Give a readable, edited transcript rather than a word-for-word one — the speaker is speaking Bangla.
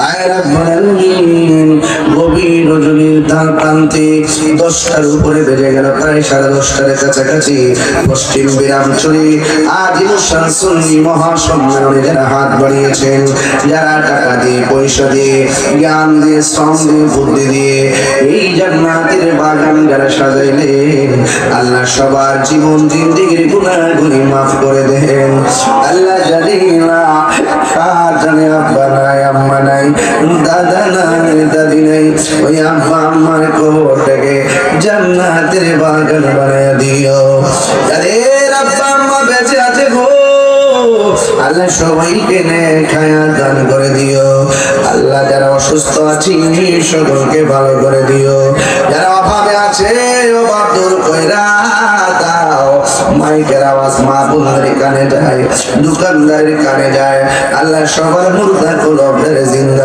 আয় রাব্বুল আলামিন গভীর রজনীর তার প্রান্তে 10টার উপরে বেজে গেল, প্রায় 10:30টার কাছাকাছি পশ্চিম বিরামচুরি আজিমুল শামসুন্নি মহাসম্মেলনে যারা হাত বাড়িয়েছেন, যারা টাকা দিয়ে, পয়সা দিয়ে, জ্ঞান দিয়ে, শ্রম দিয়ে, বুদ্ধি দিয়ে এই জান্নাতের বাগান যারা সাজাইলেন, আল্লাহ সবার জীবন জিন্দেগির গুনাহগুলি মাফ করে দেন। আল্লাহ জানি না কার জানে আব্বা নাই, আম্মা নাই, দাদা নাই, দাদি নাই, ওই আব্বা আম্মার কবরটাকে জান্নাতের বাগান বানায় দিও। যাদের আব্বা আম্মা বেঁচে আছে গো আল্লাহ সবাইকে নেক হায়াত দান করে দিও। আল্লাহ যারা অসুস্থ আছে সকলকে ভালো করে দিও। যারা অভাবে আছে অভাব দূর কইরা দাও। মাইকের আওয়াজ মা বোনদের কানে যায়, দোকানদারের কানে যায়, আল্লাহ সবার মুর্দা কলবের জিন্দা